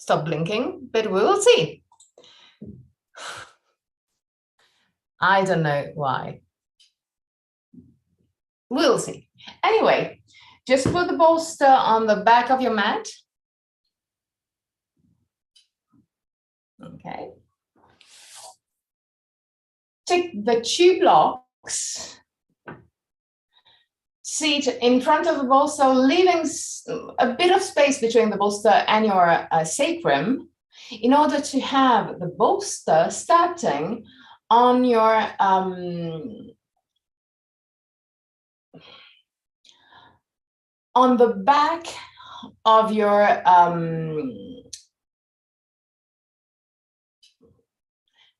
stop blinking, but we will see. I don't know why. We'll see. Anyway, just put the bolster on the back of your mat. Okay. Take the two blocks, seat in front of the bolster, leaving a bit of space between the bolster and your sacrum in order to have the bolster starting on your on the back of your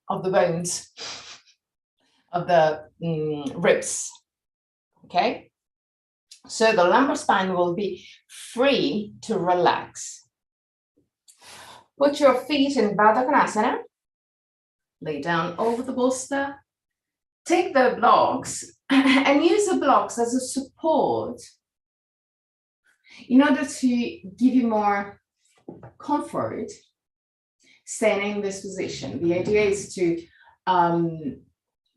of the bones of the ribs. Okay, so the lumbar spine will be free to relax. Put your feet in Baddha Konasana. Lay down over the bolster. Take the blocks and use the blocks as a support in order to give you more comfort staying in this position. The idea is to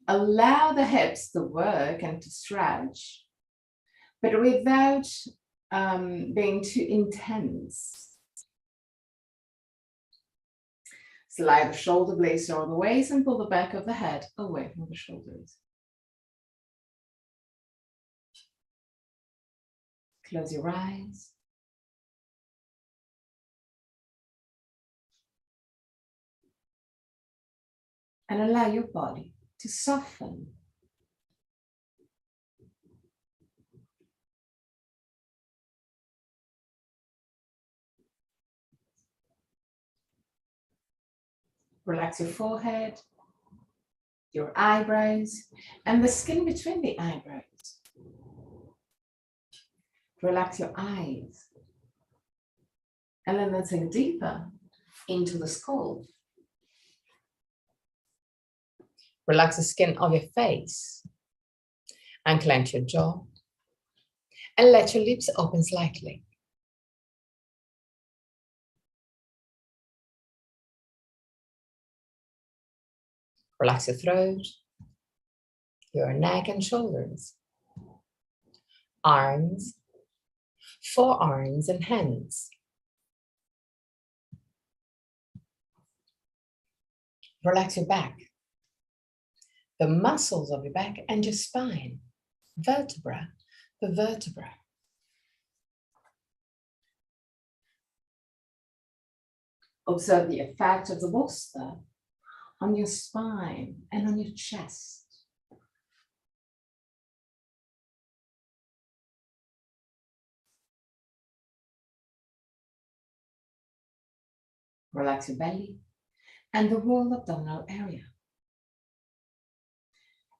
allow the hips to work and to stretch, but without being too intense. Slide the shoulder blades over the waist and pull the back of the head away from the shoulders. Close your eyes. And allow your body to soften. Relax your forehead, your eyebrows, and the skin between the eyebrows. Relax your eyes. And then let's sink deeper into the skull. Relax the skin of your face. And clench your jaw. And let your lips open slightly. Relax your throat, your neck and shoulders, arms, forearms and hands. Relax your back, the muscles of your back and your spine, vertebra per vertebra. Observe the effect of the bolster on your spine and on your chest. Relax your belly and the whole abdominal area.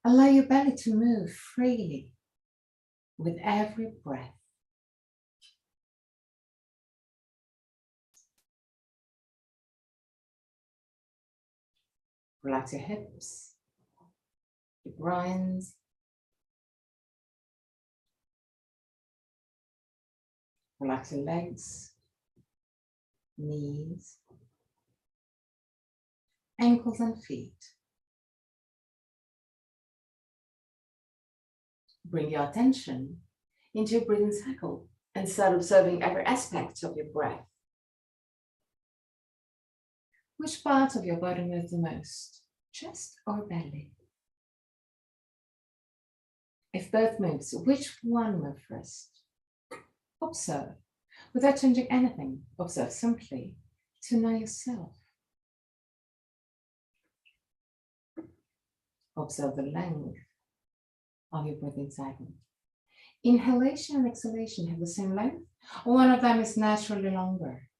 Allow your belly to move freely with every breath. Relax your hips, your groins, relax your legs, knees, ankles and feet. Bring your attention into your breathing cycle and start observing every aspect of your breath. Which part of your body moves the most, chest or belly? If both moves, which one moves first? Observe, without changing anything. Observe simply to know yourself. Observe the length of your breathing cycle. Inhalation and exhalation have the same length, or one of them is naturally longer.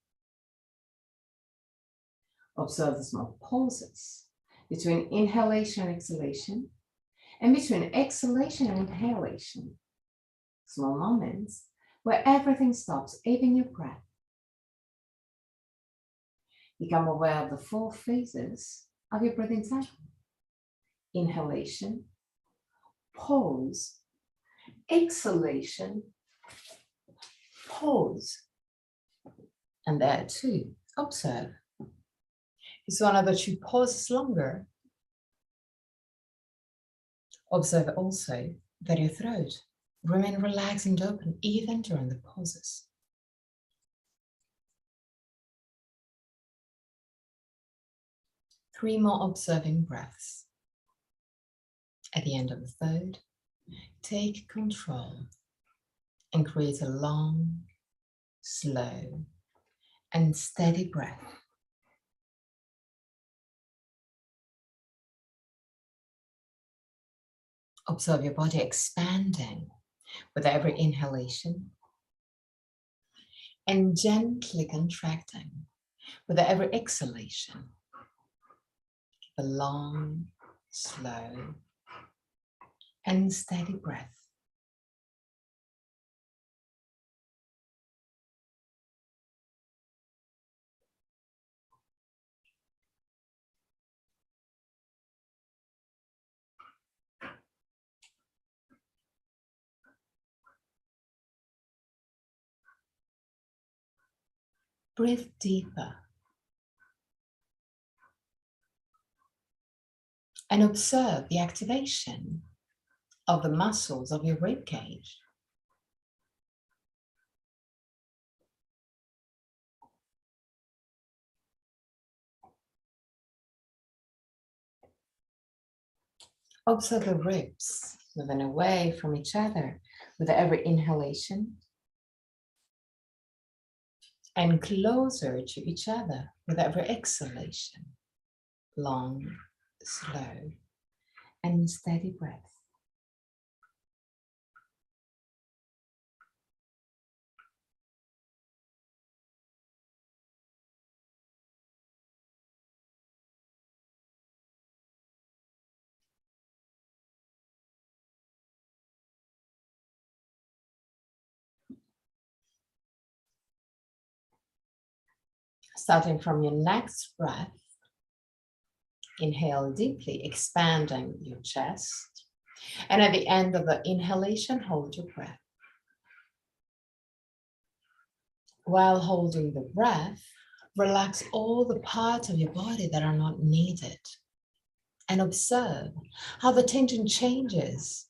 Observe the small pauses between inhalation and exhalation, and between exhalation and inhalation. Small moments where everything stops, even your breath. Become aware of the 4 phases of your breathing cycle. Inhalation, pause, exhalation, pause. And there too, Observe. Is one of the two pauses longer? Observe also that your throat remains relaxed and open even during the pauses. Three more observing breaths. At the end of the third, take control and create a long, slow, and steady breath. Observe your body expanding with every inhalation and gently contracting with every exhalation. A long, slow, and steady breath. Breathe deeper and observe the activation of the muscles of your rib cage. Observe the ribs moving away from each other with every inhalation and closer to each other with every exhalation. Long, slow, and steady breath. Starting from your next breath, inhale deeply, expanding your chest. And at the end of the inhalation, hold your breath. While holding the breath, relax all the parts of your body that are not needed. And observe how the tension changes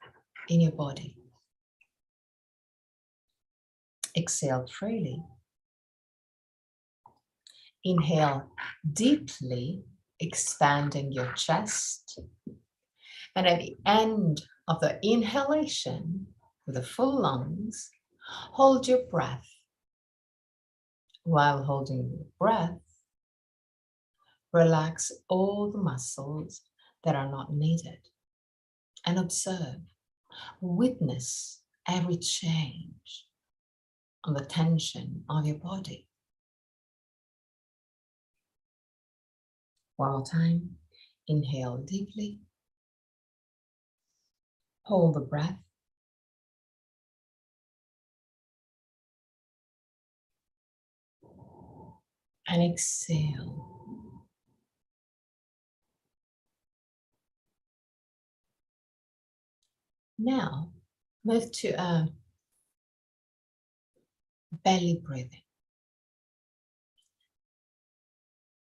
in your body. Exhale freely. Inhale deeply, expanding your chest. And at the end of the inhalation, with the full lungs, hold your breath. While holding your breath, relax all the muscles that are not needed. And observe, witness every change on the tension of your body. One more time, inhale deeply. Hold the breath. And exhale. Now, move to belly breathing.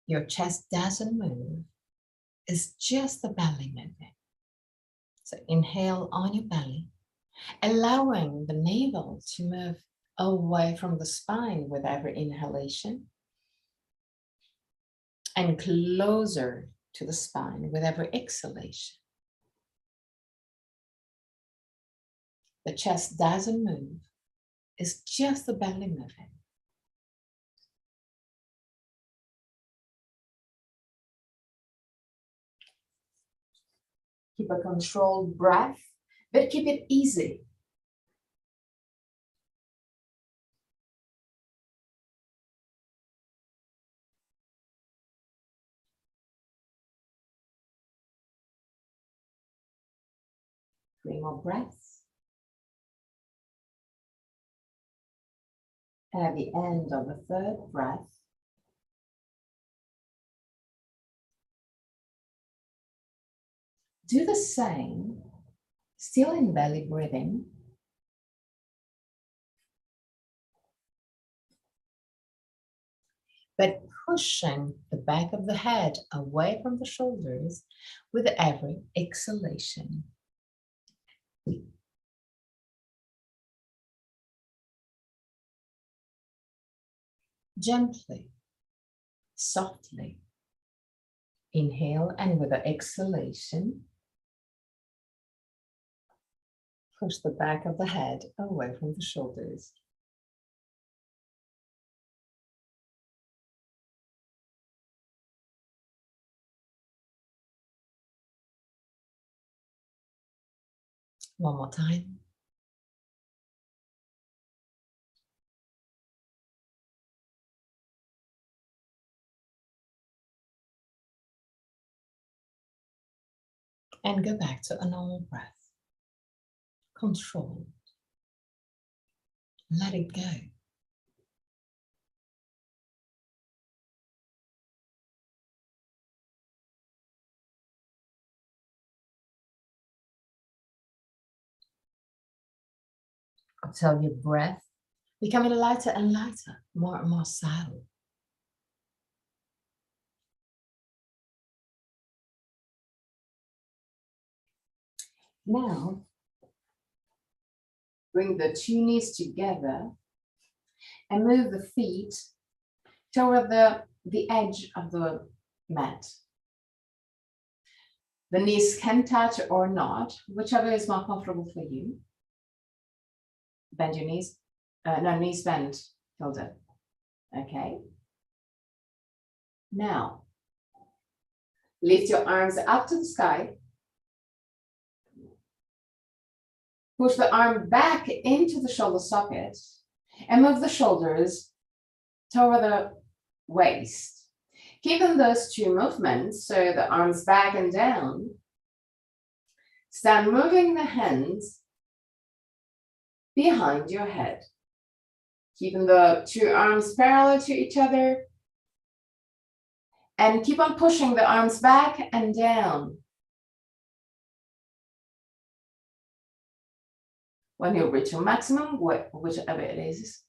Your chest doesn't move, it's just the belly moving. So inhale on your belly, allowing the navel to move away from the spine with every inhalation and closer to the spine with every exhalation. The chest doesn't move, it's just the belly moving. Keep a controlled breath, but keep it easy. Three more breaths. And at the end of the third breath, do the same, still in belly breathing. But pushing the back of the head away from the shoulders with every exhalation. Gently, softly, inhale, and with the exhalation, push the back of the head away from the shoulders. One more time. And go back to a normal breath. Control. Let it go. Observe your breath becoming lighter and lighter, more and more silent. Now, bring the two knees together and move the feet toward the edge of the mat. The knees can touch or not, whichever is more comfortable for you. Bend your knees. No, knees bend, Hilda. Okay. Now, lift your arms up to the sky. Push the arm back into the shoulder socket and move the shoulders toward the waist. Keeping those two movements, so the arms back and down, start moving the hands behind your head. Keeping the two arms parallel to each other, and keep on pushing the arms back and down. When you reach your maximum, whichever it is,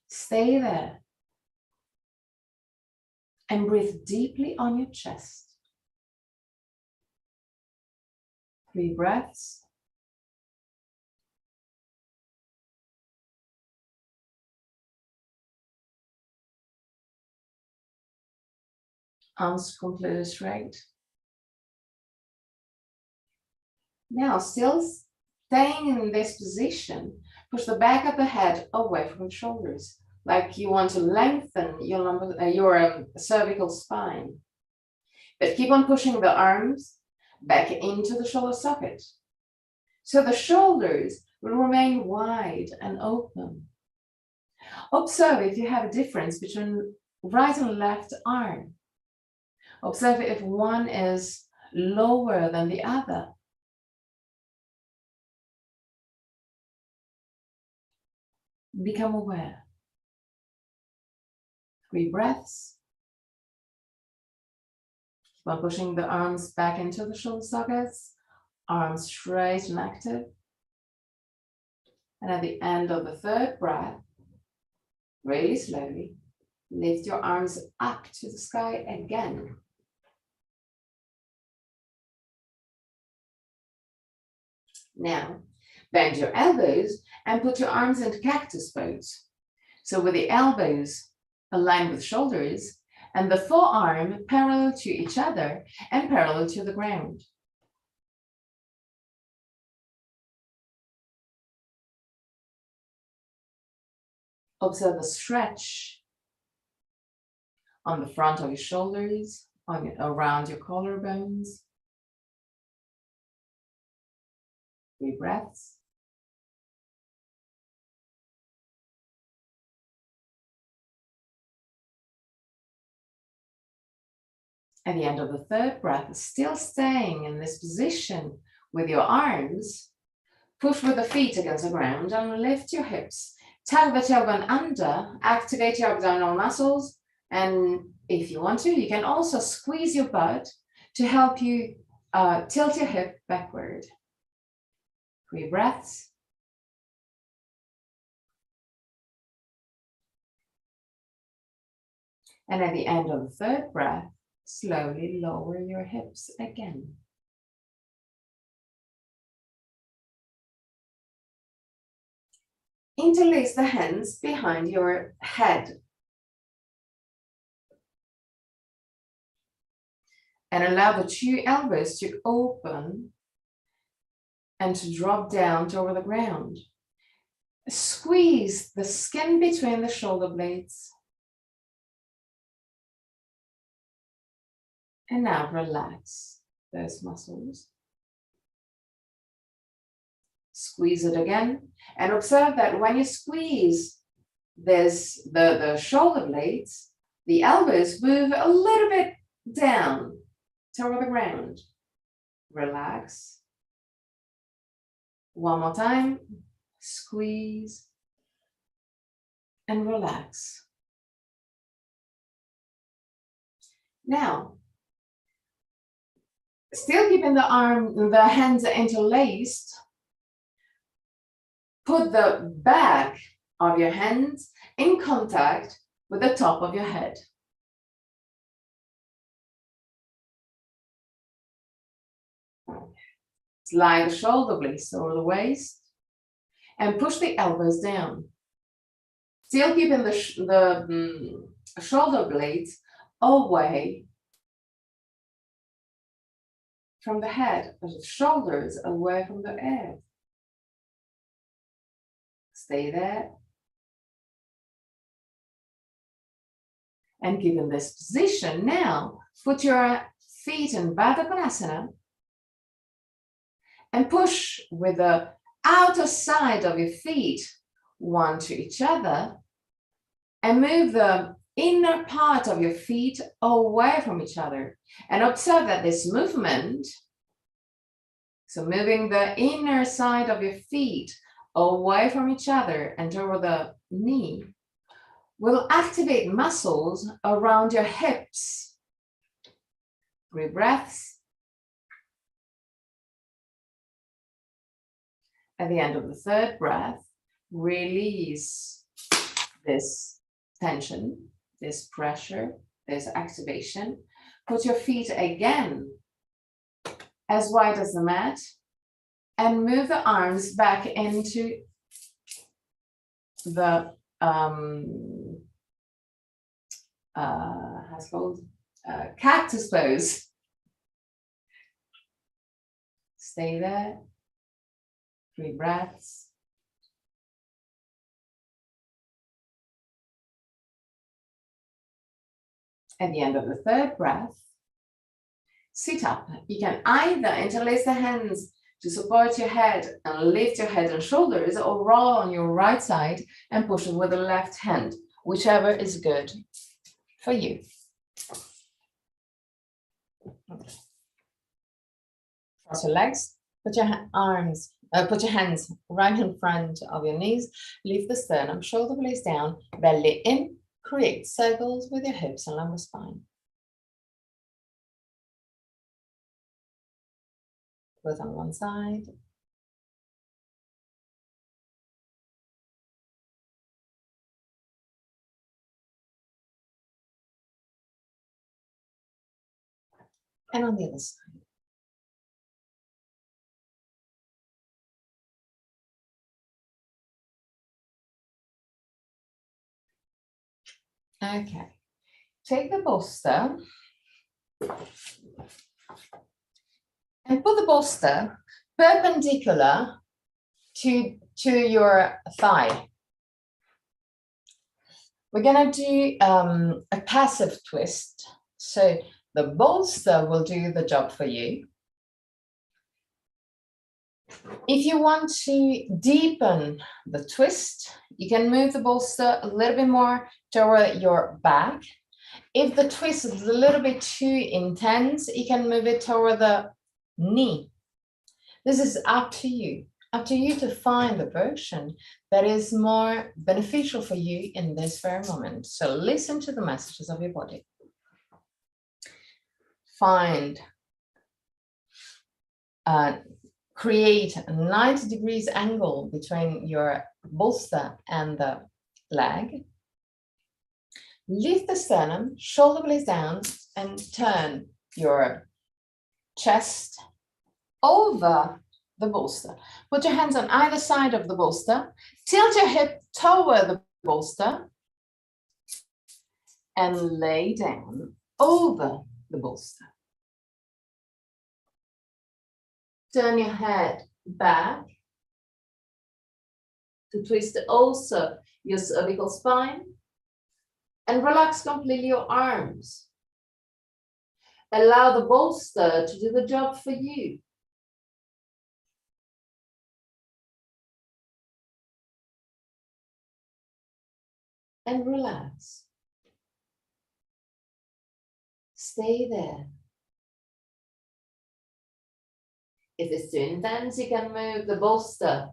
stay there and breathe deeply on your chest. 3 breaths. Arms completely straight. Now, still staying in this position, push the back of the head away from the shoulders, like you want to lengthen your cervical spine. But keep on pushing the arms back into the shoulder socket. So the shoulders will remain wide and open. Observe if you have a difference between right and left arm. Observe if one is lower than the other. Become aware. 3 breaths. Keep on pushing the arms back into the shoulder sockets, arms straight and active. And at the end of the 3rd breath, really slowly, lift your arms up to the sky again. Now, bend your elbows and put your arms into cactus pose. So with the elbows aligned with shoulders and the forearm parallel to each other and parallel to the ground. Observe the stretch on the front of your shoulders, around your collarbones. 3 breaths. At the end of the 3rd breath, still staying in this position with your arms, push with the feet against the ground and lift your hips. Tug the tailbone under, activate your abdominal muscles, and if you want to, you can also squeeze your butt to help you tilt your hip backward. 3 breaths. And at the end of the third breath, slowly lower your hips again. Interlace the hands behind your head. And allow the two elbows to open and to drop down toward the ground. Squeeze the skin between the shoulder blades. And now relax those muscles. Squeeze it again. And observe that when you squeeze the shoulder blades, the elbows move a little bit down toward the ground. Relax. One more time. Squeeze and relax. Now, still keeping the hands interlaced, put the back of your hands in contact with the top of your head. Slide the shoulder blades over the waist and push the elbows down. Still keeping the shoulder blades away from the head, the shoulders away from the earth. Stay there. And given this position, now put your feet in Baddha Konasana and push with the outer side of your feet one to each other and move the inner part of your feet away from each other. And observe that this movement, so moving the inner side of your feet away from each other and toward the knee, will activate muscles around your hips. 3 breaths. At the end of the third breath, release this tension, this pressure, this activation. Put your feet again as wide as the mat and move the arms back into the how's it called? Cactus pose. Stay there. 3 breaths. At the end of the third breath, sit up. You can either interlace the hands to support your head and lift your head and shoulders, or roll on your right side and push it with the left hand, whichever is good for you. Cross your legs, put your put your hands right in front of your knees, lift the sternum, shoulder blades down, belly in, create circles with your hips and lumbar spine. Both on one side. And on the other side. Okay, take the bolster and put the bolster perpendicular to your thigh. We're gonna do a passive twist. So the bolster will do the job for you. If you want to deepen the twist, you can move the bolster a little bit more toward your back. If the twist is a little bit too intense, you can move it toward the knee. This is up to you to find the version that is more beneficial for you in this very moment. So listen to the messages of your body. Create a 90 degrees angle between your bolster and the leg. Lift the sternum, shoulder blades down, and turn your chest over the bolster. Put your hands on either side of the bolster. Tilt your hip toward the bolster and lay down over the bolster. Turn your head back to twist also your cervical spine and relax completely your arms. Allow the bolster to do the job for you. And relax. Stay there. If it's too intense, you can move the bolster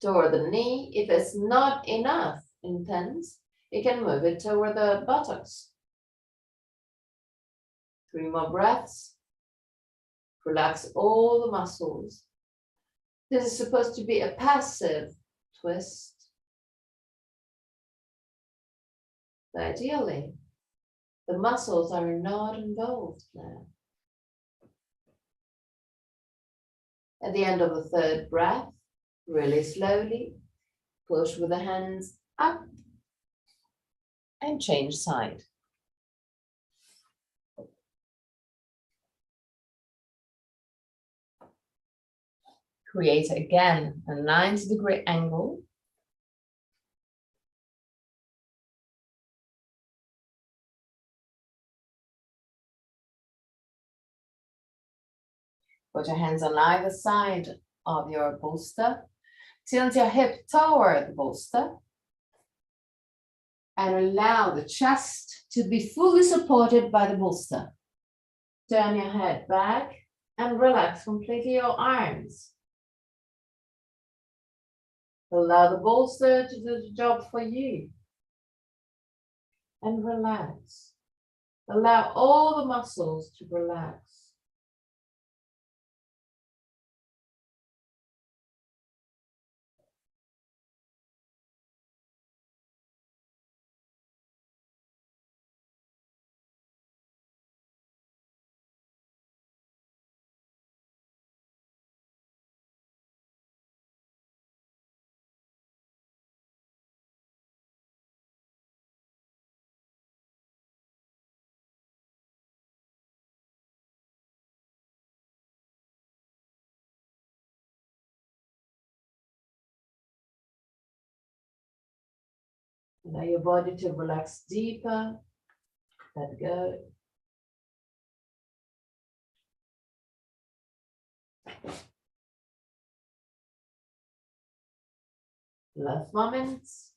toward the knee. If it's not enough intense, you can move it toward the buttocks. 3 more breaths. Relax all the muscles. This is supposed to be a passive twist. But ideally, the muscles are not involved now. At the end of the 3rd breath, really slowly, push with the hands up and change side. Create again a 90-degree angle. Put your hands on either side of your bolster. Tilt your hip toward the bolster. And allow the chest to be fully supported by the bolster. Turn your head back and relax completely your arms. Allow the bolster to do the job for you. And relax. Allow all the muscles to relax. Allow your body to relax deeper. Let go. Last moments.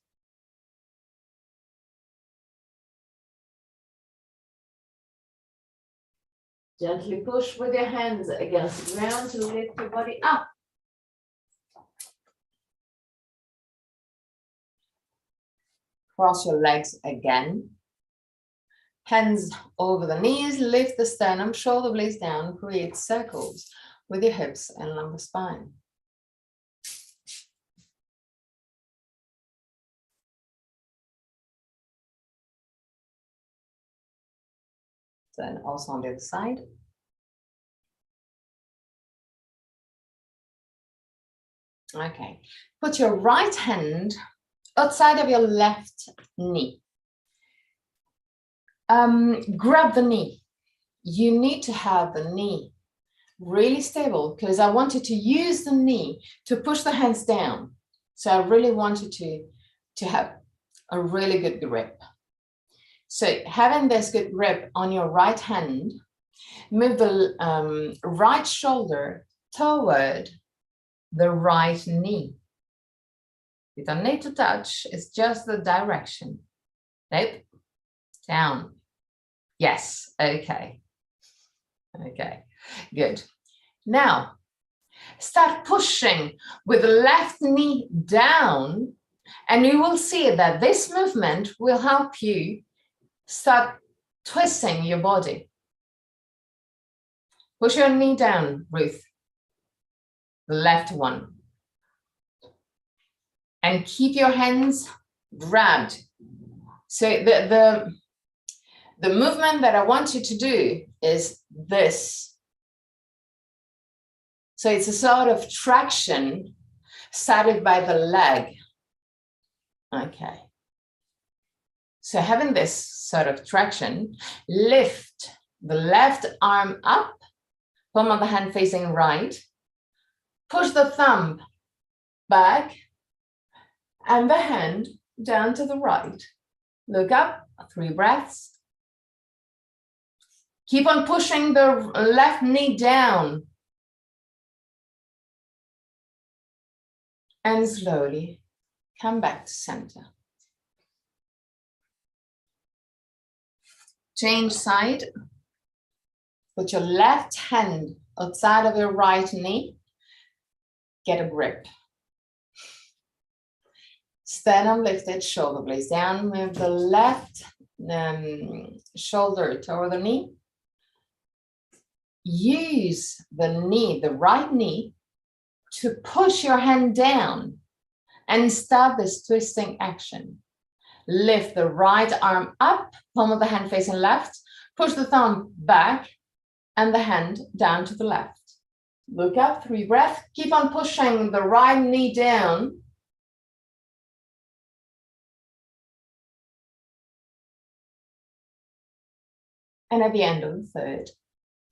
Gently push with your hands against the ground to lift your body up. Cross your legs again. Hands over the knees, lift the sternum, shoulder blades down, create circles with your hips and lumbar spine. Then also on the other side. Okay, put your right hand outside of your left knee. Grab the knee. You need to have the knee really stable because I want you to use the knee to push the hands down. So I really want you to have a really good grip. So having this good grip on your right hand, move the right shoulder toward the right knee. You don't need to touch, it's just the direction. Nope, down. Yes, okay. Okay, good. Now, start pushing with the left knee down, and you will see that this movement will help you start twisting your body. Push your knee down, Ruth. The left one. And keep your hands grabbed. So The movement that I want you to do is this. So it's a sort of traction started by the leg. Okay. So having this sort of traction, lift the left arm up, palm of the hand facing right, push the thumb back and the hand down to the right. Look up, 3 breaths. Keep on pushing the left knee down. And slowly come back to center. Change side. Put your left hand outside of your right knee. Get a grip. Sternum lifted, shoulder blades down. Move the left shoulder toward the knee. Use the knee, the right knee, to push your hand down and start this twisting action. Lift the right arm up, palm of the hand facing left, push the thumb back and the hand down to the left. Look up, 3 breaths. Keep on pushing the right knee down. And at the end of the third,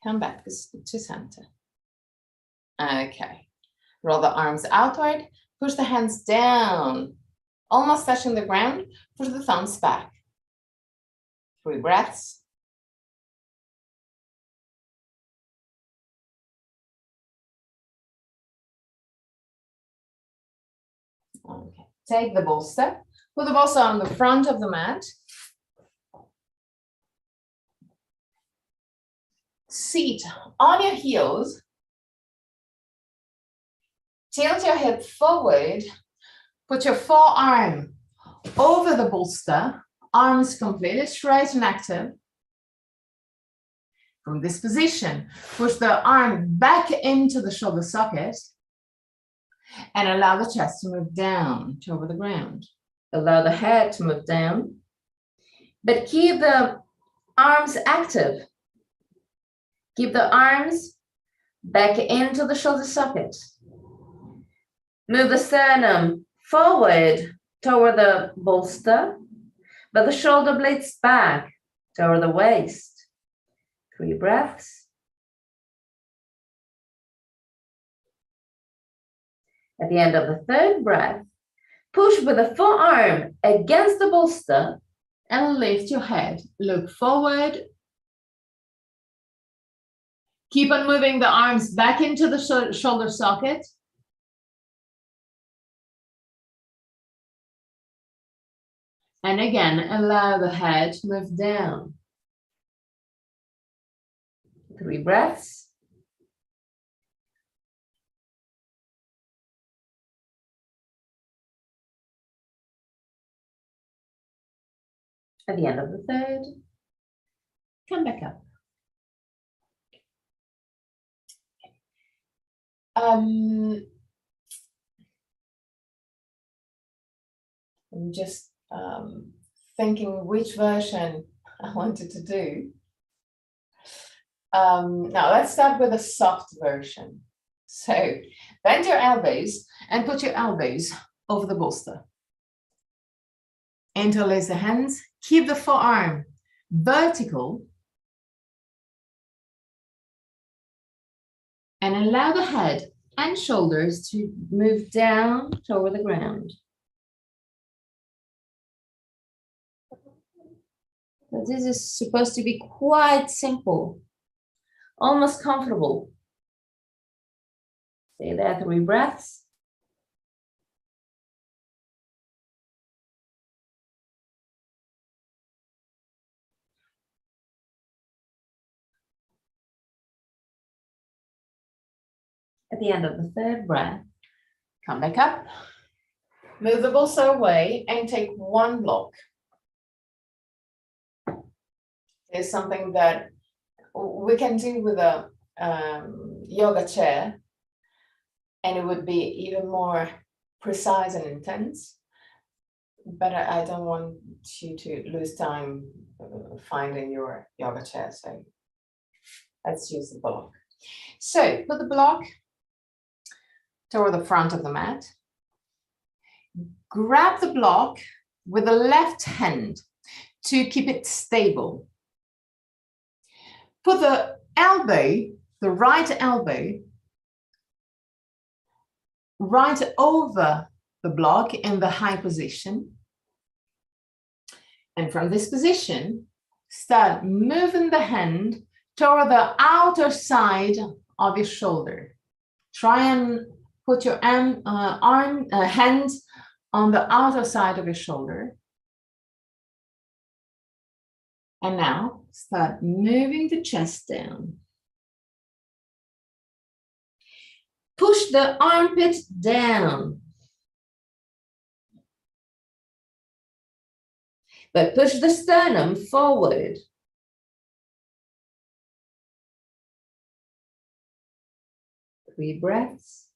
come back to center. Okay. Roll the arms outward, push the hands down, almost touching the ground, push the thumbs back. 3 breaths. Okay. Take the bolster, put the bolster on the front of the mat. Seat on your heels. Tilt your hip forward, put your forearm over the bolster, arms completely straight and active. From this position, push the arm back into the shoulder socket and allow the chest to move down to over the ground. Allow the head to move down, but keep the arms active. Keep the arms back into the shoulder socket. Move the sternum forward toward the bolster, but the shoulder blades back toward the waist. 3 breaths. At the end of the third breath, push with the forearm against the bolster and lift your head. Look forward. Keep on moving the arms back into the shoulder socket. And again, allow the head to move down. 3 breaths. At the end of the third, come back up. I'm just thinking which version I wanted to do. Now let's start with a soft version. So bend your elbows and put your elbows over the bolster. Interlace the hands, keep the forearm vertical and allow the head and shoulders to move down toward the ground. So this is supposed to be quite simple, almost comfortable. Stay there, 3 breaths. At the end of the third breath, come back up, move the bolster away and take 1 block. It's something that we can do with a yoga chair, and it would be even more precise and intense. but I don't want you to lose time finding your yoga chair. So let's use the block. So put the block toward the front of the mat. Grab the block with the left hand to keep it stable. Put the elbow, the right elbow, right over the block in the high position. And from this position, start moving the hand toward the outer side of your shoulder. Try and put your hand on the outer side of your shoulder. And now start moving the chest down. Push the armpit down. But push the sternum forward. Three breaths.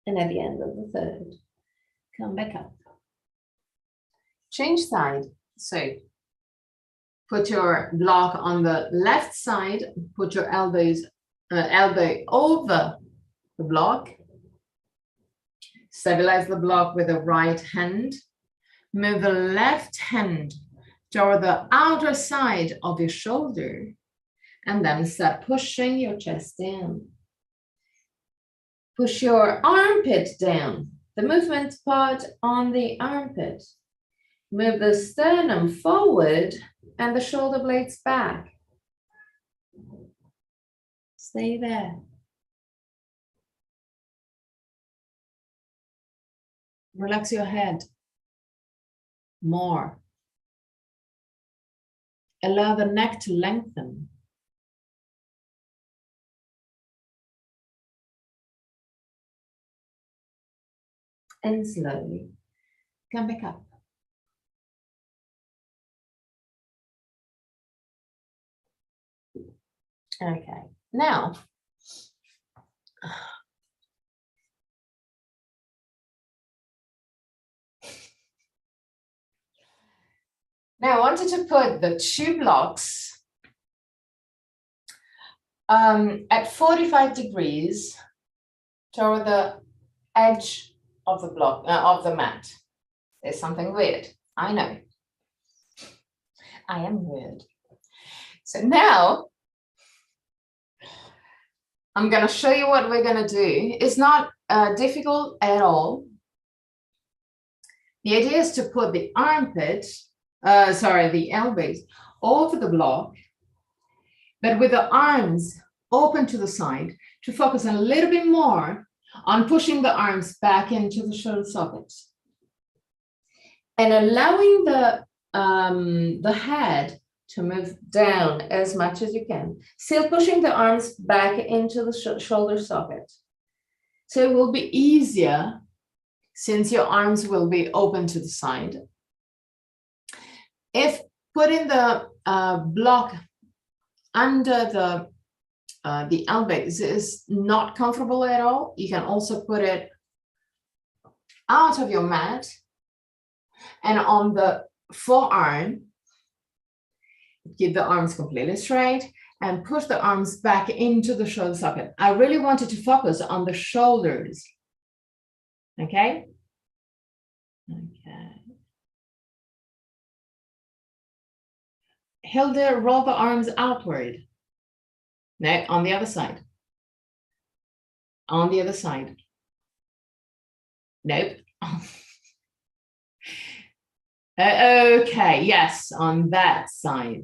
And at the end of the third, come back up. Change side. So put your block on the left side, put your elbow over the block. Stabilize the block with the right hand. Move the left hand toward the outer side of your shoulder, and then start pushing your chest down. Push your armpit down, the movement part on the armpit. Move the sternum forward and the shoulder blades back. Stay there. Relax your head more. Allow the neck to lengthen. And slowly come back up. Okay, now I wanted to put the two blocks at 45 degrees toward the edge of the block of the mat. There's something weird. I know. I am weird. So now I'm going to show you what we're going to do. It's not difficult at all. The idea is to put the the elbows over the block, but with the arms open to the side to focus a little bit more on pushing the arms back into the shoulder sockets and allowing the head to move down as much as you can, still pushing the arms back into the shoulder socket. So it will be easier since your arms will be open to the side. If putting the block under the elbows is not comfortable at all, you can also put it out of your mat and on the forearm. Keep the arms completely straight and push the arms back into the shoulder socket. I really wanted to focus on the shoulders. Okay? Okay. Hilde, roll the arms outward. No, on the other side. On the other side. Nope. Okay, yes, on that side.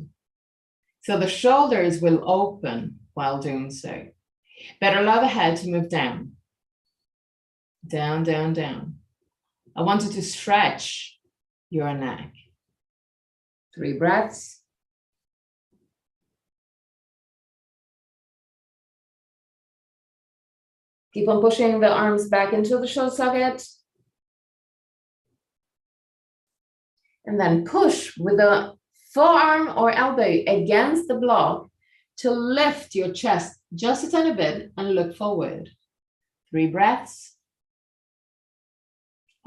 So the shoulders will open while doing so. But allow the head to move down. Down, down, down. I want you to stretch your neck. 3 breaths. Keep on pushing the arms back into the shoulder socket. And then push with the forearm or elbow against the block to lift your chest just a tiny bit and look forward. 3 breaths.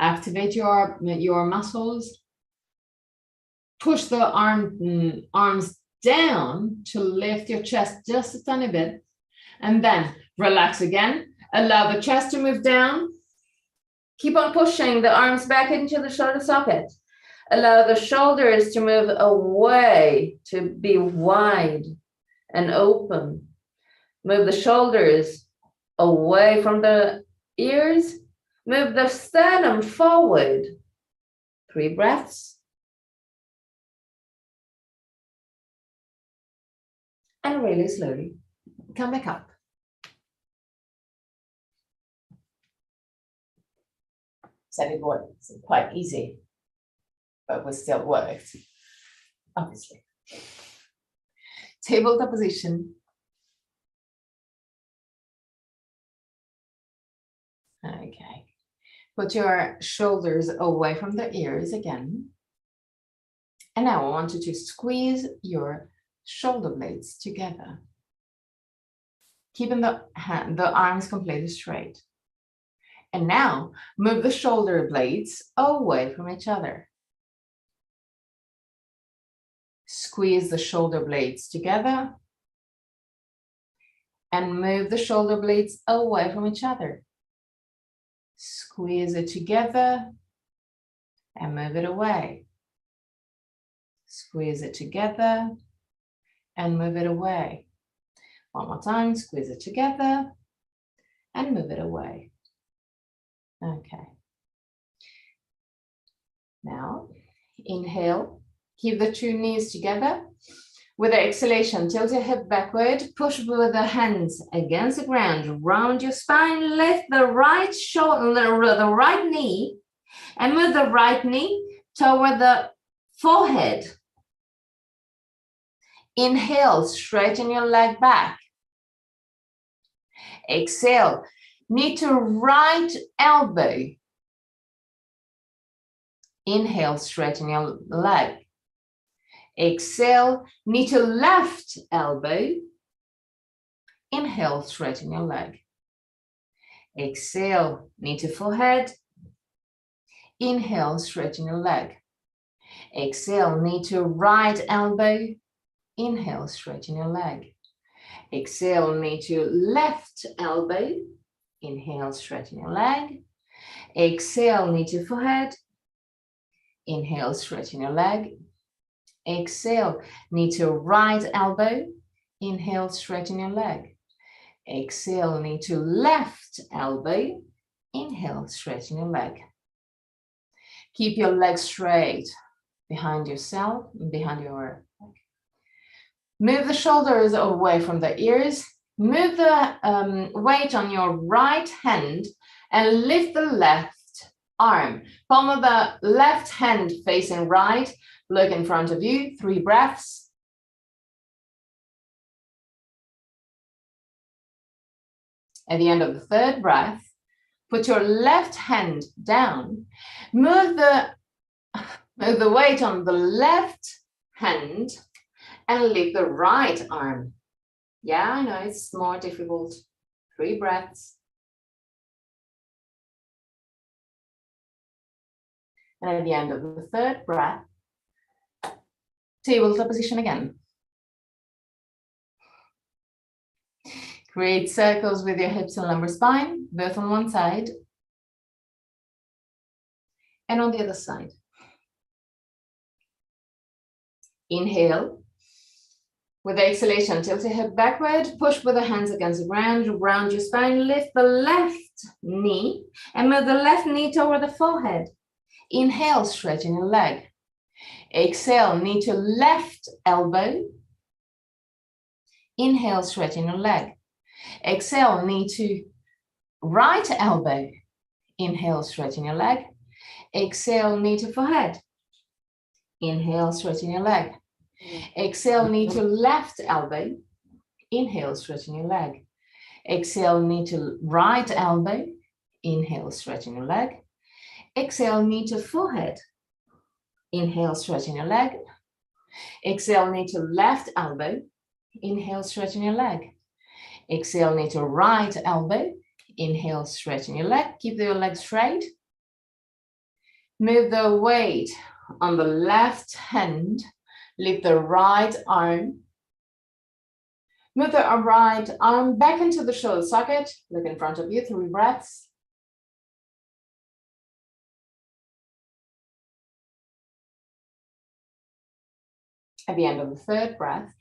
Activate your muscles. Push the arms down to lift your chest just a tiny bit. And then relax again. Allow the chest to move down. Keep on pushing the arms back into the shoulder socket. Allow the shoulders to move away, to be wide and open. Move the shoulders away from the ears. Move the sternum forward. 3 breaths. And really slowly come back up. Said it was quite easy, but we still worked, obviously. Tabletop position. Okay. Put your shoulders away from the ears again. And now I want you to squeeze your shoulder blades together, keeping the arms completely straight. And now move the shoulder blades away from each other. Squeeze the shoulder blades together and move the shoulder blades away from each other. Squeeze it together and move it away. Squeeze it together and move it away. One more time, squeeze it together and move it away. Okay. Now, inhale, keep the 2 knees together. With the exhalation, tilt your hip backward, push with the hands against the ground, round your spine, lift the right shoulder, the right knee, and move the right knee toward the forehead. Inhale, straighten your leg back. Exhale, knee to right elbow. Inhale, straighten your leg. Exhale, knee to left elbow. Inhale, straighten your leg. Exhale, knee to forehead. Inhale, straighten your leg. Exhale, knee to right elbow. Inhale, straighten your leg. Exhale, knee to left elbow. Inhale, straighten your leg. Exhale, knee to forehead. Inhale, straighten your leg. Exhale, knee to right elbow. Inhale, straighten your leg. Exhale, knee to left elbow. Inhale, straighten your leg. Keep your legs straight behind yourself, behind your leg. Move the shoulders away from the ears. Move the weight on your right hand and lift the left arm. Palm of the left hand facing right. Look in front of you. 3 breaths. At the end of the 3rd breath, put your left hand down. Move the weight on the left hand and lift the right arm. Yeah, I know it's more difficult. 3 breaths. And at the end of the 3rd breath, tabletop position again. Create circles with your hips and lumbar spine, both on one side and on the other side. Inhale. With the exhalation, tilt your hip backward, push with the hands against the ground, round your spine, lift the left knee, and move the left knee toward the forehead. Inhale, straighten your leg. Exhale, knee to left elbow. Inhale, straighten your leg. Exhale, knee to right elbow. Inhale, straighten your leg. Exhale, knee to forehead. Inhale, straighten your leg. Exhale, knee to left elbow. Inhale, straighten your leg. Exhale, knee to right elbow. Inhale, straighten your leg. Exhale, knee to forehead. Inhale, straighten your leg. Exhale, knee to left elbow. Inhale, straighten your leg. Exhale, knee to right elbow. Inhale, straighten your leg. Keep your leg straight. Move the weight on the left hand. Lift the right arm. Move the right arm back into the shoulder socket. Look in front of you, 3 breaths. At the end of the 3rd breath,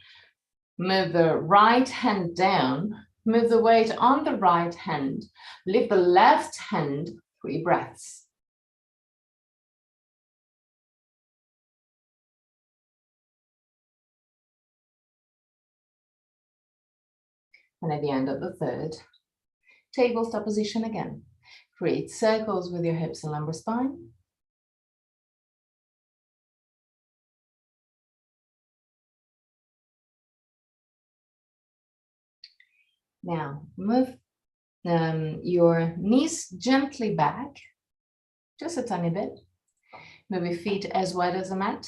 move the right hand down. Move the weight on the right hand. Lift the left hand, 3 breaths. And at the end of the 3rd, tabletop position again. Create circles with your hips and lumbar spine. Now, move your knees gently back, just a tiny bit. Move your feet as wide as the mat.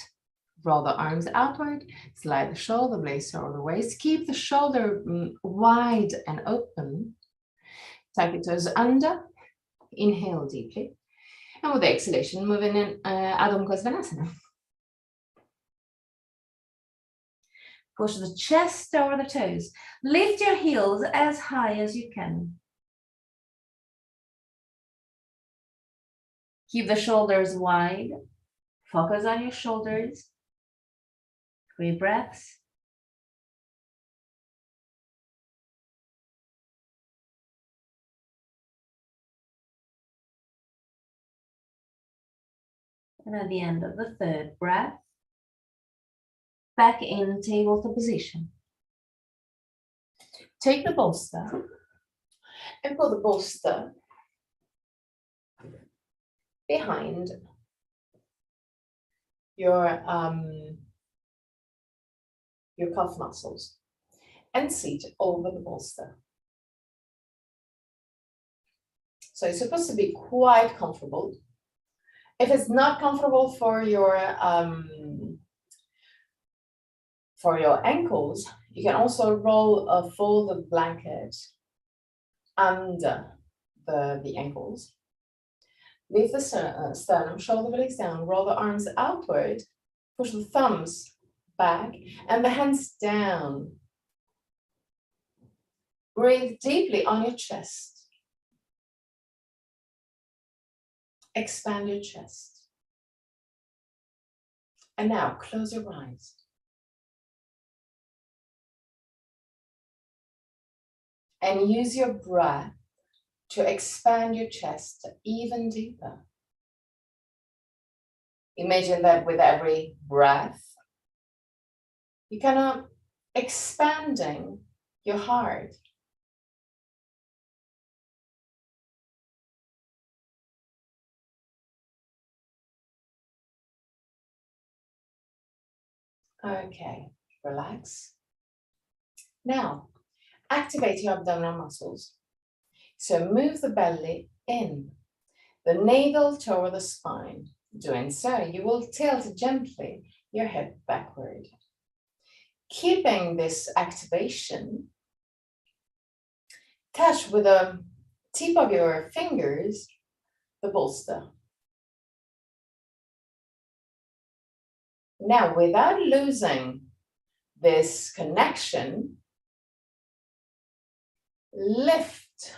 Roll the arms outward, slide the shoulder blades over the waist. Keep the shoulder wide and open. Tuck your toes under. Inhale deeply. And with the exhalation, moving in Adho Mukha Svanasana. Push the chest over the toes. Lift your heels as high as you can. Keep the shoulders wide. Focus on your shoulders. 3 breaths. And at the end of the 3rd breath, back in tabletop position. Take the bolster and put the bolster behind your calf muscles and seat over the bolster. So it's supposed to be quite comfortable. If it's not comfortable for your ankles, you can also roll a folded blanket under the ankles. Lift the sternum, shoulder blades down, roll the arms outward, push the thumbs back and the hands down. Breathe deeply on your chest. Expand your chest. And now close your eyes. And use your breath to expand your chest even deeper. Imagine that with every breath, you're kind of expanding your heart. Okay, relax. Now, activate your abdominal muscles. So move the belly in, the navel toward the spine. Doing so, you will tilt gently your hip backward. Keeping this activation, touch with the tip of your fingers the bolster. Now, without losing this connection, lift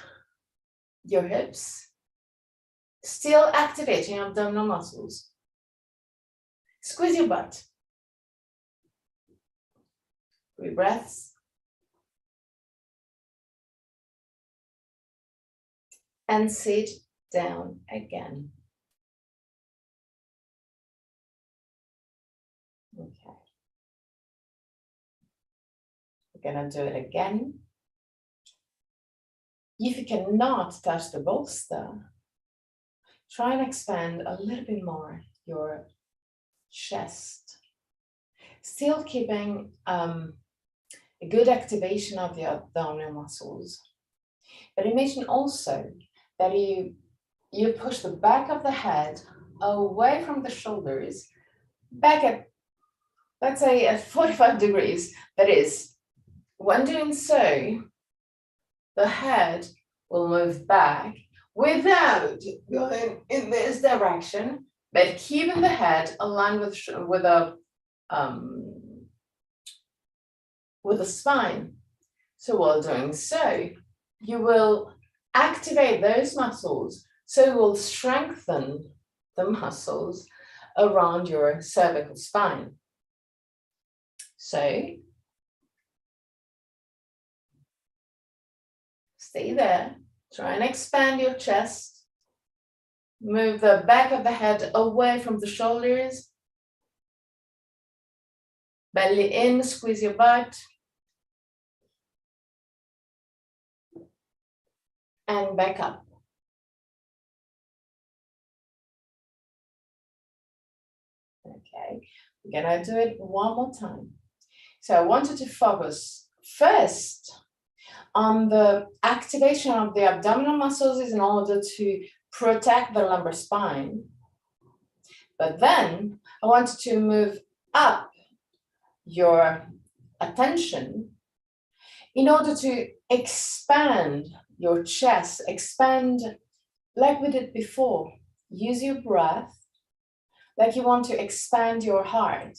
your hips, still activating abdominal muscles. Squeeze your butt. 3 breaths. And sit down again. Okay. We're gonna do it again. If you cannot touch the bolster, try and expand a little bit more your chest. Still keeping a good activation of the abdominal muscles. But imagine also that you push the back of the head away from the shoulders, back at, let's say, at 45 degrees. That is, When doing so, the head will move back without going in this direction, but keeping the head aligned with the spine. So while doing so, you will activate those muscles, so it will strengthen the muscles around your cervical spine. So stay there, try and expand your chest, move the back of the head away from the shoulders, belly in, squeeze your butt, and back up. Okay, we're gonna do it one more time. So I want you to focus first on the activation of the abdominal muscles in order to protect the lumbar spine. But then I want you to move up your attention in order to expand your chest, expand like we did before. Use your breath like you want to expand your heart.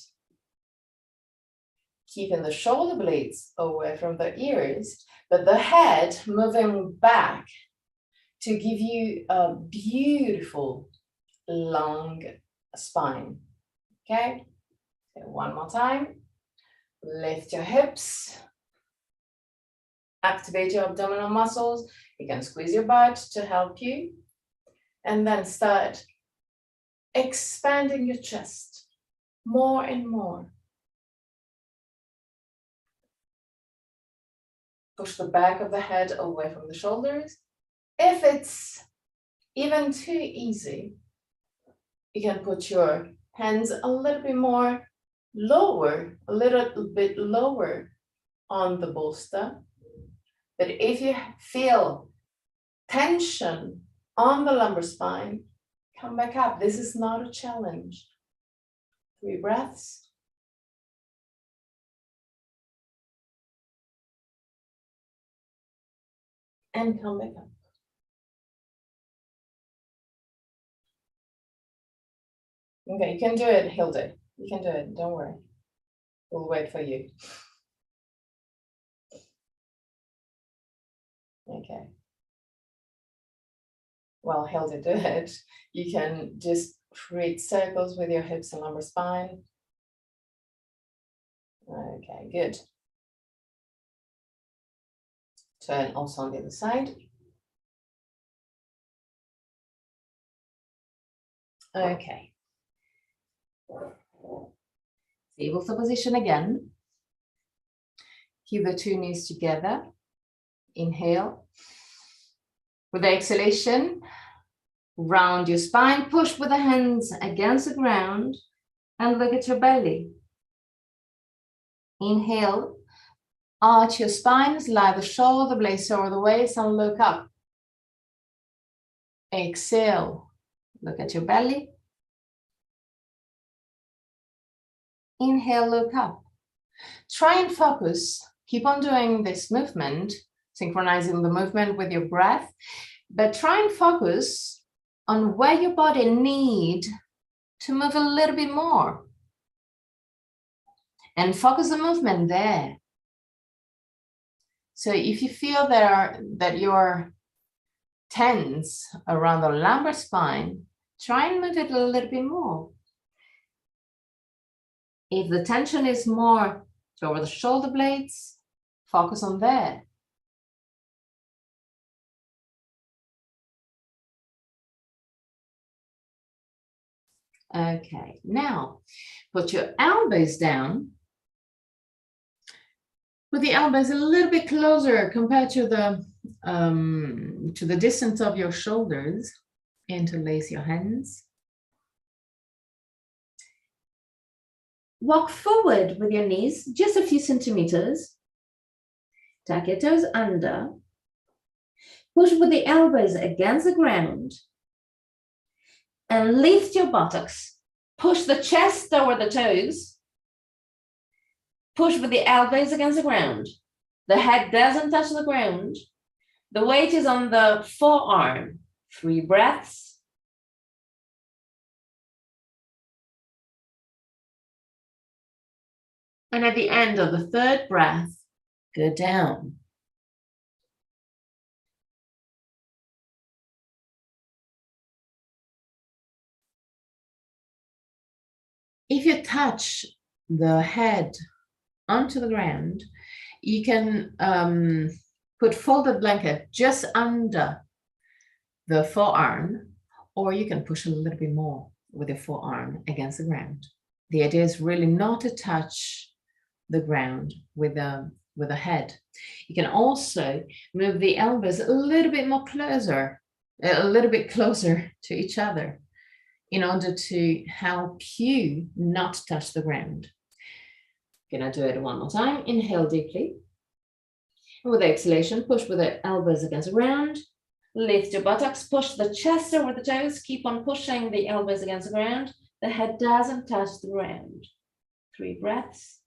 Keeping the shoulder blades away from the ears, but the head moving back to give you a beautiful long spine. Okay, so one more time. Lift your hips, activate your abdominal muscles. You can squeeze your butt to help you, and then start expanding your chest more and more. Push the back of the head away from the shoulders. If it's even too easy, you can put your hands a little bit more lower, a little bit lower on the bolster. But if you feel tension on the lumbar spine, come back up. This is not a challenge. 3 breaths. And come back up. Okay, you can do it, Hilde. You can do it, don't worry. We'll wait for you. Okay. Well, Hilde, do it. You can just create circles with your hips and lumbar spine. Okay, good. Turn also on the other side. Okay. Tabletop position again. Keep the 2 knees together. Inhale. With the exhalation, round your spine, push with the hands against the ground and look at your belly. Inhale, arch your spine, slide the shoulder blades over the waist and look up. Exhale, look at your belly. Inhale, look up. Try and focus. Keep on doing this movement, synchronizing the movement with your breath, but try and focus on where your body needs to move a little bit more. And focus the movement there. So if you feel that you're tense around the lumbar spine, try and move it a little bit more. If the tension is more over the shoulder blades, focus on there. Okay, now put your elbows down. Put the elbows a little bit closer compared to the distance of your shoulders. Interlace your hands. Walk forward with your knees just a few centimeters. Tuck your toes under. Push with the elbows against the ground. And lift your buttocks. Push the chest over the toes. Push with the elbows against the ground. The head doesn't touch the ground. The weight is on the forearm. 3 breaths. And at the end of the 3rd breath, go down. If you touch the head onto the ground, you can put folded blanket just under the forearm, or you can push a little bit more with your forearm against the ground. The idea is really not to touch the ground with the head. You can also move the elbows a little bit closer to each other in order to help you not touch the ground. Gonna do it one more time. Inhale deeply. And with exhalation, push with the elbows against the ground. Lift your buttocks, push the chest over the toes. Keep on pushing the elbows against the ground. The head doesn't touch the ground. 3 breaths.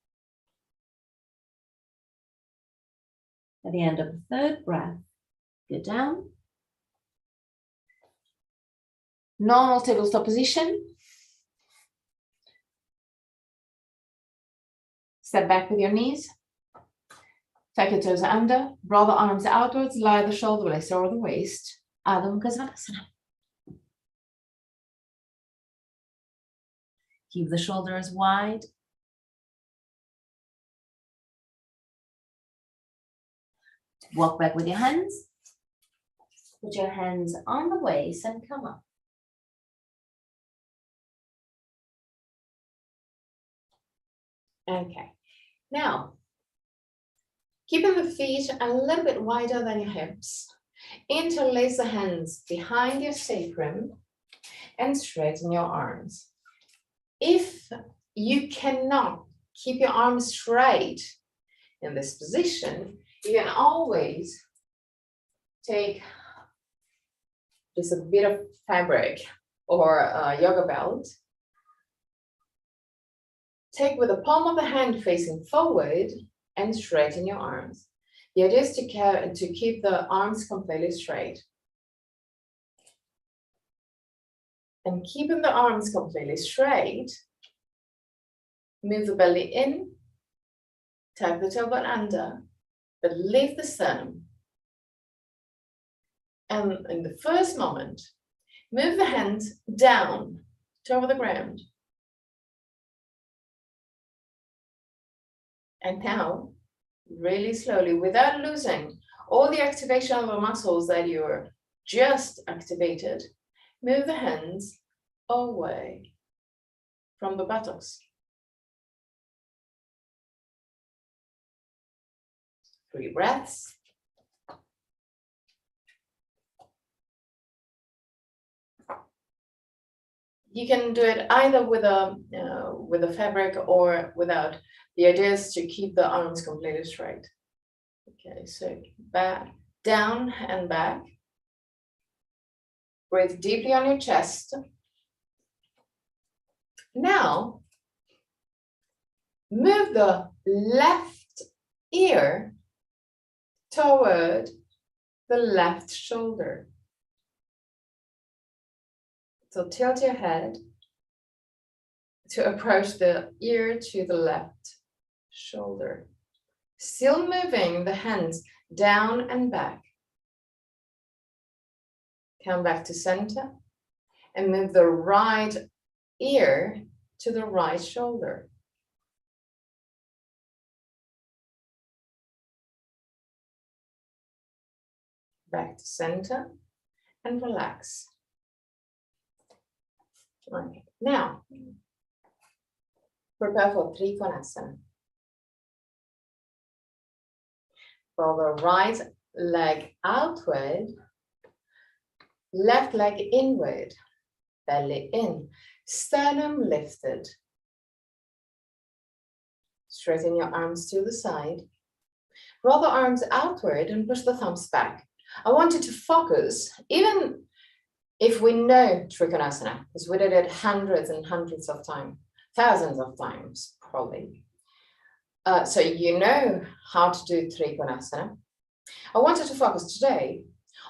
At the end of the 3rd breath, go down. Normal tabletop position. Step back with your knees. Tuck your toes under. Draw the arms outwards. Lie the shoulder blades over the waist. Adho Mukha Svanasana. Keep the shoulders wide. Walk back with your hands. Put your hands on the waist and come up. Okay. Now, keeping the feet a little bit wider than your hips, interlace the hands behind your sacrum and straighten your arms. If you cannot keep your arms straight in this position, you can always take just a bit of fabric or a yoga belt. Take with the palm of the hand facing forward and straighten your arms. The idea is to keep the arms completely straight. And keeping the arms completely straight, move the belly in, tuck the tailbone under, but lift the sternum. And in the first moment, move the hands down toward the ground. And now, really slowly, without losing all the activation of the muscles that you're just activated, move the hands away from the buttocks. 3 breaths. You can do it either with a fabric or without. The idea is to keep the arms completely straight. Okay, so back, down and back. Breathe deeply on your chest. Now, move the left ear toward the left shoulder. So tilt your head to approach the ear to the left shoulder. Still moving the hands down and back. Come back to center and move the right ear to the right shoulder. Back to center and relax. Okay. Now, prepare for Trikonasana. Roll the right leg outward, left leg inward, belly in, sternum lifted. Straighten your arms to the side. Roll the arms outward and push the thumbs back. I want you to focus, even if we know Trikonasana, because we did it hundreds and hundreds of times, thousands of times, probably. So you know how to do Trikonasana. I wanted to focus today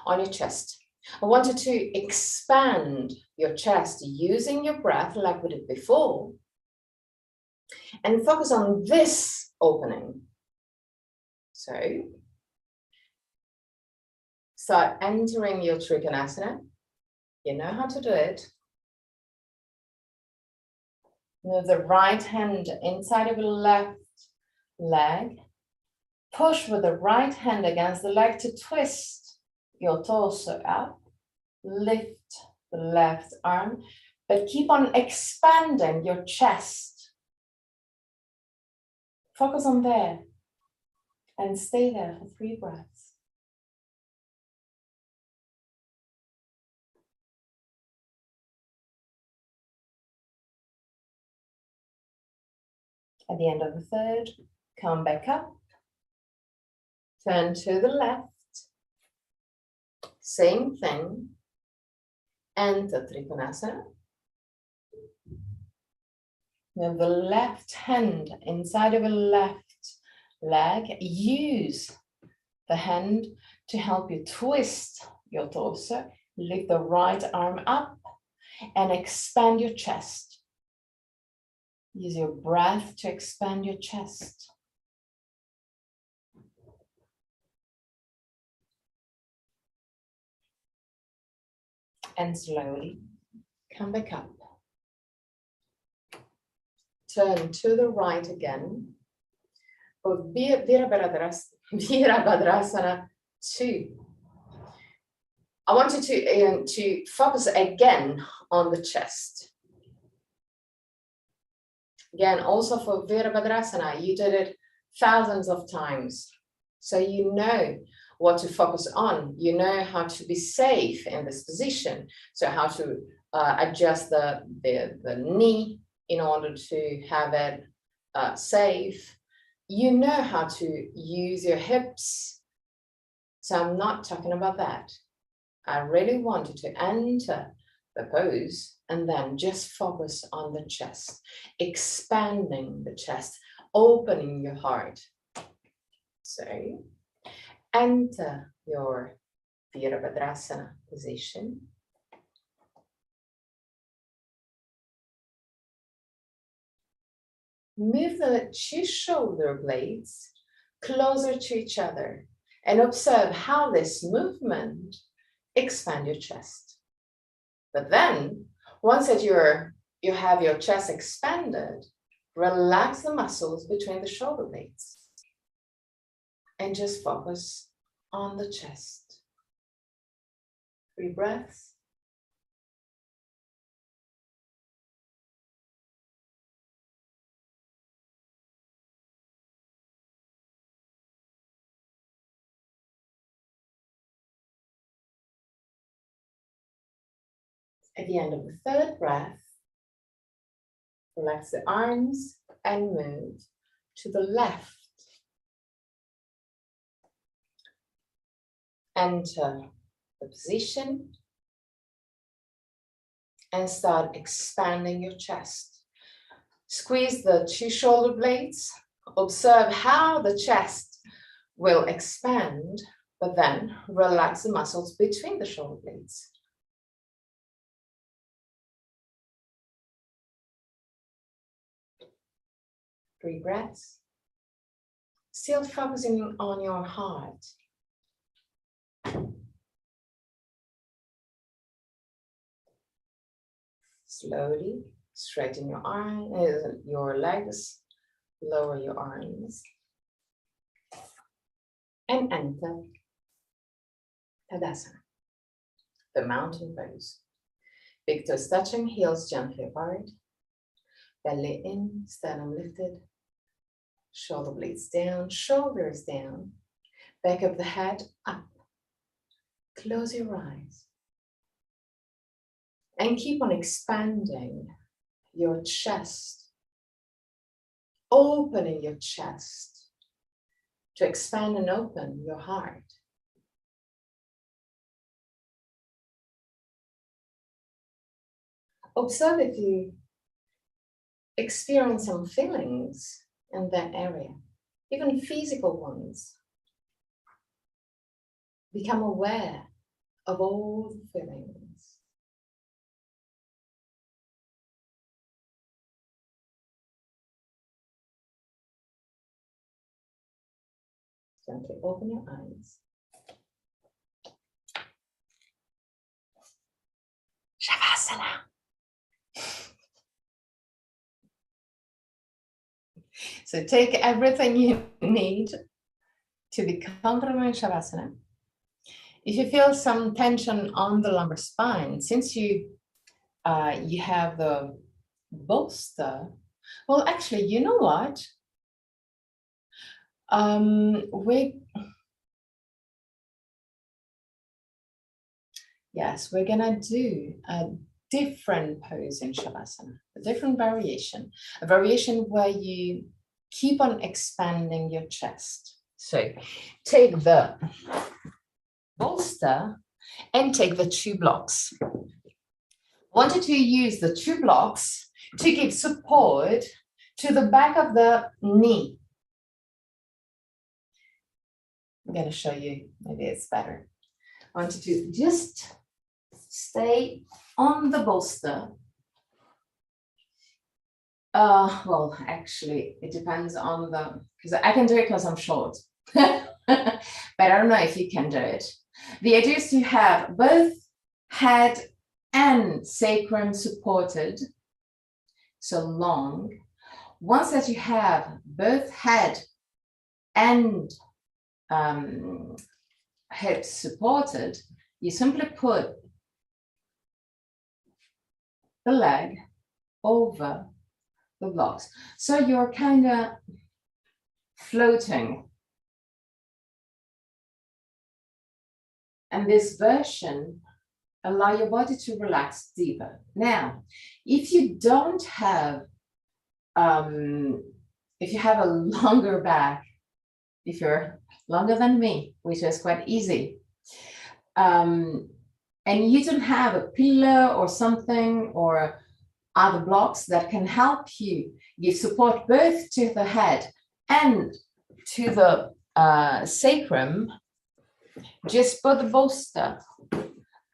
on your chest. I wanted to expand your chest using your breath like we did before, and focus on this opening. So start entering your Trikonasana. You know how to do it. Move the right hand inside of your left leg. Push with the right hand against the leg to twist your torso up. Lift the left arm, but keep on expanding your chest. Focus on there and stay there for 3 breaths. At the end of the third, come back up. Turn to the left. Same thing. Enter Trikonasana. Move the left hand inside of the left leg. Use the hand to help you twist your torso. Lift the right arm up and expand your chest. Use your breath to expand your chest. And slowly come back up. Turn to the right again. For Virabhadrasana 2. I want you to focus again on the chest. Again, also for Virabhadrasana, you did it thousands of times. So you know what to focus on. You know how to be safe in this position. So how to adjust the knee in order to have it safe. You know how to use your hips. So I'm not talking about that. I really want you to enter the pose and then just focus on the chest, expanding the chest, opening your heart. So enter your Virabhadrasana position. Move the 2 shoulder blades closer to each other and observe how this movement expands your chest. But then, once that you have your chest expanded, relax the muscles between the shoulder blades and just focus on the chest. 3 breaths. At the end of the 3rd breath, relax the arms and move to the left. Enter the position and start expanding your chest. Squeeze the 2 shoulder blades. Observe how the chest will expand, but then relax the muscles between the shoulder blades. Three breaths. Still focusing on your heart. Slowly straighten your your legs, lower your arms, and enter Tadasana, the mountain pose. Big toes touching, heels gently apart, belly in, sternum lifted, shoulder blades down, shoulders down, back of the head up. Close your eyes. And keep on expanding your chest, opening your chest to expand and open your heart. Observe if you experience some feelings in that area. even physical ones. Become aware of all the feelings. Gently open your eyes. Shavasana. So take everything you need to be comfortable in Shavasana. If you feel some tension on the lumbar spine, since you have the bolster, well, actually, you know what? We're gonna do a different pose in Shavasana, a different variation, a variation where you keep on expanding your chest. So take the bolster and take the 2 blocks. I wanted to use the 2 blocks to give support to the back of the knee. I'm going to show you, maybe it's better. I wanted to just stay on the bolster. Well, actually, it depends on because I can do it because I'm short. But I don't know if you can do it. The idea is to have both head and sacrum supported, so long. Once that you have both head and hips supported, you simply put the leg over the blocks. So you're kind of floating. And this version allows your body to relax deeper. Now, if you don't have, if you have a longer back, if you're longer than me, which is quite easy, and you don't have a pillow or something or other blocks that can help you give support both to the head and to the sacrum, just put the bolster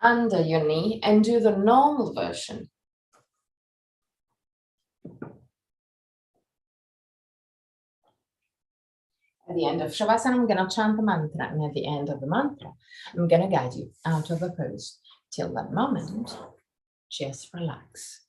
under your knee and do the normal version. At the end of Shavasana, I'm going to chant the mantra, and at the end of the mantra, I'm going to guide you out of the pose. Till that moment, just relax.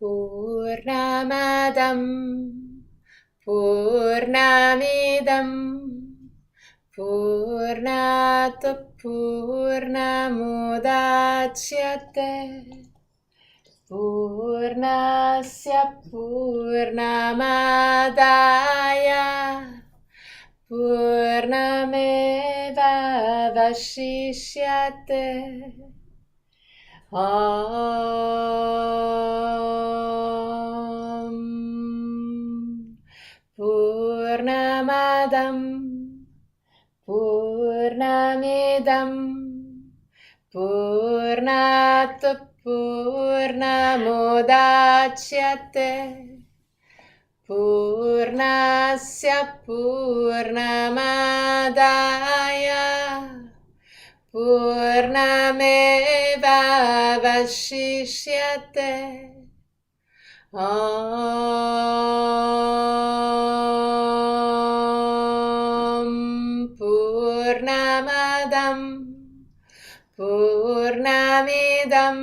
Purnamadam Purnamidam Purnat Purnamudachyate Purnasya Purnamadaya Purnameva Vashishyate Om Purnamadam Purnamidam Purnat Purnamudachyate Purnasya Purnamadaya Purnameva Vashishyate Om Purnamadam Purnamidam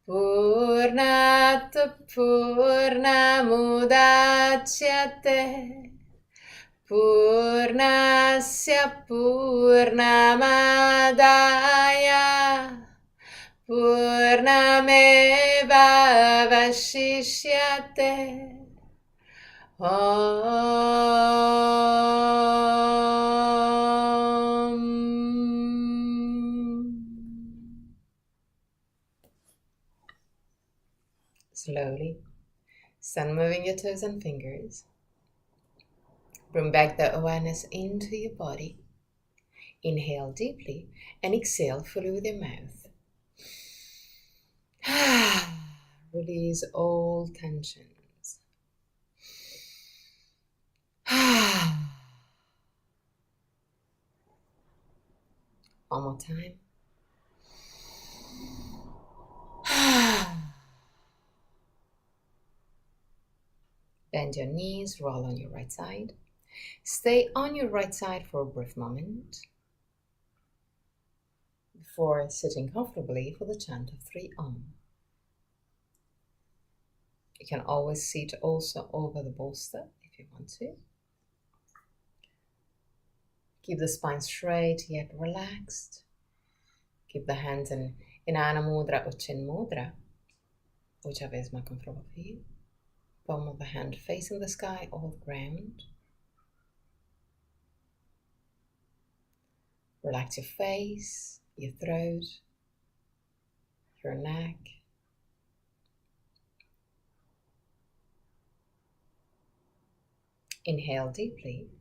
Purnat Purnamudachyate Purnasya Purnamadaya Purnameva Vashishyate Om. Slowly, start moving your toes and fingers. Bring back the awareness into your body. Inhale deeply and exhale fully with your mouth. Release all tensions. One more time. Bend your knees, roll on your right side. Stay on your right side for a brief moment before sitting comfortably for the chant of 3 Om. You can always sit also over the bolster if you want to. Keep the spine straight yet relaxed. Keep the hands in Inanna Mudra or Chin Mudra, whichever is more comfortable for you. Palm of the hand facing the sky or the ground. Relax your face, your throat, your neck. Inhale deeply.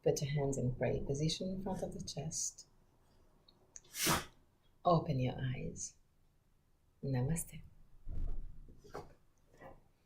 Put your hands in prayer position in front of the chest. Open your eyes. Namaste.